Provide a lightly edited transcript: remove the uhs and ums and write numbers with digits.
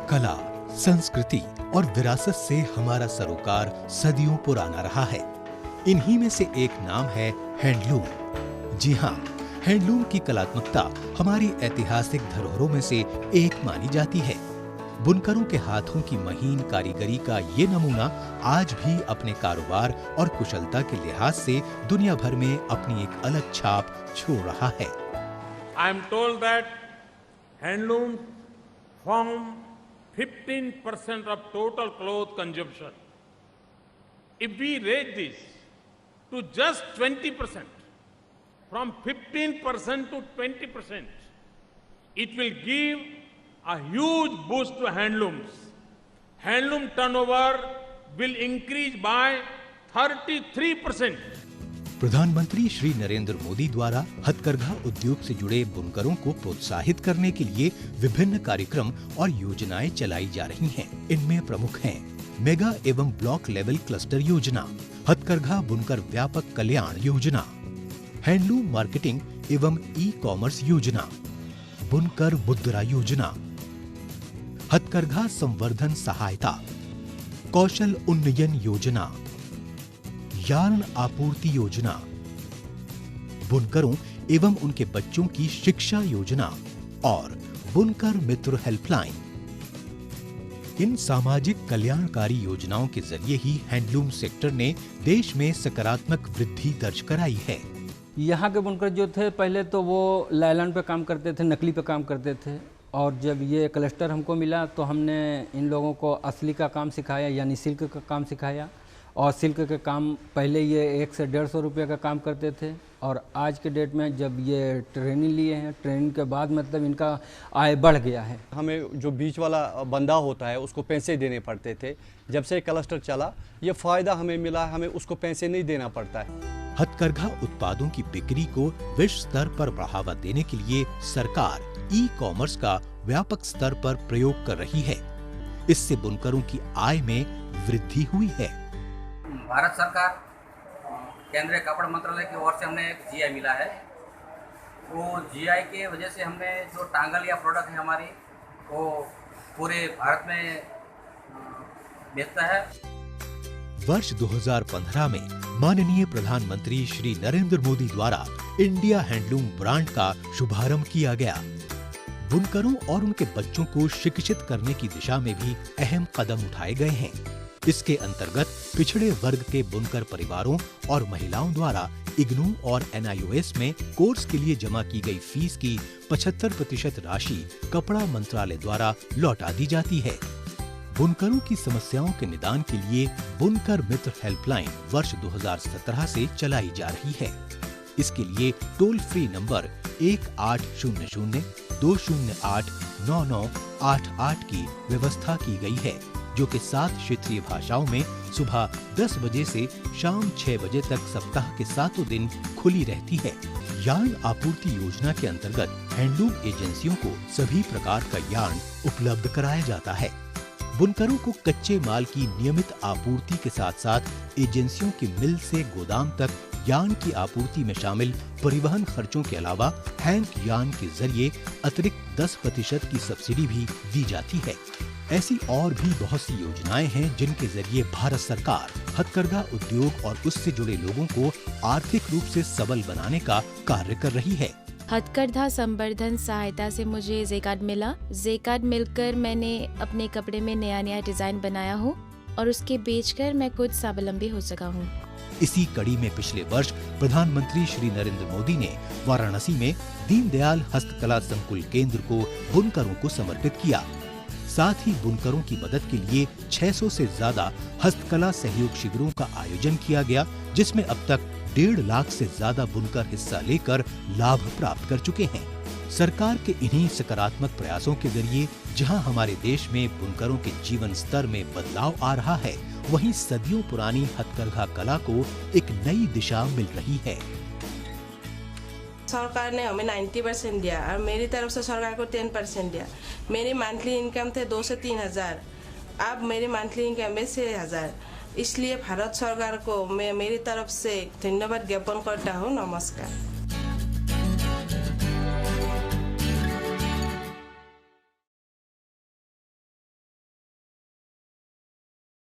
कला, संस्कृति और विरासत से हमारा सरोकार सदियों पुराना रहा है। इन्हीं में से एक नाम है हैंडलूम। जी हाँ, हैंडलूम की कलात्मकता हमारी ऐतिहासिक धरोहरों में से एक मानी जाती है। बुनकरों के हाथों की महीन कारीगरी का ये नमूना आज भी अपने कारोबार और कुशलता के लिहाज से दुनिया भर में अपनी एक अलग छाप छोड़ रहा है। I am told that handloom form 15% of total cloth consumption. If we raise this to just 20%, from 15% to 20%, it will give a huge boost to handlooms. Handloom turnover will increase by 33%. प्रधानमंत्री श्री नरेंद्र मोदी द्वारा हथकरघा उद्योग से जुड़े बुनकरों को प्रोत्साहित करने के लिए विभिन्न कार्यक्रम और योजनाएं चलाई जा रही हैं। इनमें प्रमुख हैं मेगा एवं ब्लॉक लेवल क्लस्टर योजना, हथकरघा बुनकर व्यापक कल्याण योजना, हैंडलूम मार्केटिंग एवं ई कॉमर्स योजना, बुनकर मुद्रा योजना, हथकरघा संवर्धन सहायता, कौशल उन्नयन योजना, यार्न आपूर्ति योजना, बुनकरों एवं उनके बच्चों की शिक्षा योजना और बुनकर मित्र हेल्पलाइन। इन सामाजिक कल्याणकारी योजनाओं के जरिए ही हैंडलूम सेक्टर ने देश में सकारात्मक वृद्धि दर्ज कराई है। यहाँ के बुनकर जो थे पहले तो वो लायलन पे काम करते थे, नकली पे काम करते थे, और जब ये क्लस्टर हमको मिला तो हमने इन लोगों को असली का काम सिखाया, यानी सिल्क का काम सिखाया। और सिल्क के काम पहले ये 100 से 150 रुपये का काम करते थे, और आज के डेट में जब ये ट्रेनिंग लिए हैं, ट्रेनिंग के बाद मतलब इनका आय बढ़ गया है। हमें जो बीच वाला बंदा होता है उसको पैसे देने पड़ते थे। जब से क्लस्टर चला ये फ़ायदा हमें मिला, हमें उसको पैसे नहीं देना पड़ता है। हथकरघा उत्पादों की बिक्री को विश्व स्तर पर बढ़ावा देने के लिए सरकार ई कॉमर्स का व्यापक स्तर पर प्रयोग कर रही है। इससे बुनकरों की आय में वृद्धि हुई है। भारत सरकार केंद्रीय कपड़ा मंत्रालय की ओर से हमने एक जीआई मिला है। वो जीआई के वजह से हमने जो टांगल या प्रोडक्ट है हमारी वो पूरे भारत में बेचता है। वर्ष 2015 में माननीय प्रधानमंत्री श्री नरेंद्र मोदी द्वारा इंडिया हैंडलूम ब्रांड का शुभारंभ किया गया। बुनकरों और उनके बच्चों को शिक्षित करने की दिशा में भी अहम कदम उठाए गए हैं। इसके अंतर्गत पिछड़े वर्ग के बुनकर परिवारों और महिलाओं द्वारा इग्नू और एनआईओएस में कोर्स के लिए जमा की गई फीस की 75% राशि कपड़ा मंत्रालय द्वारा लौटा दी जाती है। बुनकरों की समस्याओं के निदान के लिए बुनकर मित्र हेल्पलाइन वर्ष 2017 से चलाई जा रही है। इसके लिए टोल फ्री नंबर 1800-208-9988 की व्यवस्था की गई है, जो कि 7 क्षेत्रीय भाषाओं में सुबह 10 बजे से शाम 6 बजे तक सप्ताह के 7 दिन खुली रहती है। यार्न आपूर्ति योजना के अंतर्गत हैंडलूम एजेंसियों को सभी प्रकार का यार्न उपलब्ध कराया जाता है। बुनकरों को कच्चे माल की नियमित आपूर्ति के साथ साथ एजेंसियों की मिल से गोदाम तक यार्न की आपूर्ति में शामिल परिवहन खर्चों के अलावा हैंक यार्न के जरिए अतिरिक्त 10% की सब्सिडी भी दी जाती है। ऐसी और भी बहुत सी योजनाएं हैं जिनके जरिए भारत सरकार हथकरघा उद्योग और उससे जुड़े लोगों को आर्थिक रूप से सबल बनाने का कार्य कर रही है। हथकरघा संवर्धन सहायता से मुझे जे कार्ड मिला। जे कार्ड मिलकर मैंने अपने कपड़े में नया डिजाइन बनाया हूँ और उसके बेचकर मैं खुद स्वावलंबी हो सका हूँ। इसी कड़ी में पिछले वर्ष प्रधानमंत्री श्री नरेंद्र मोदी ने वाराणसी में दीनदयाल हस्तकला संकुल केंद्र को बुनकरों को समर्पित किया। साथ ही बुनकरों की मदद के लिए 600 से ज्यादा हस्तकला सहयोग शिविरों का आयोजन किया गया, जिसमें अब तक 1.5 लाख से ज्यादा बुनकर हिस्सा लेकर लाभ प्राप्त कर चुके हैं। सरकार के इन्हीं सकारात्मक प्रयासों के जरिए जहां हमारे देश में बुनकरों के जीवन स्तर में बदलाव आ रहा है, वहीं सदियों पुरानी हथकरघा कला को एक नई दिशा मिल रही है। सरकार ने हमें 90% दिया और मेरी तरफ से सरकार को 10% दिया। मेरी मंथली इनकम थे 2 से 3 हज़ार, अब मेरी मंथली इनकम है 6,000। इसलिए भारत सरकार को मैं मेरी तरफ से धन्यवाद ज्ञापन करता हूँ। नमस्कार।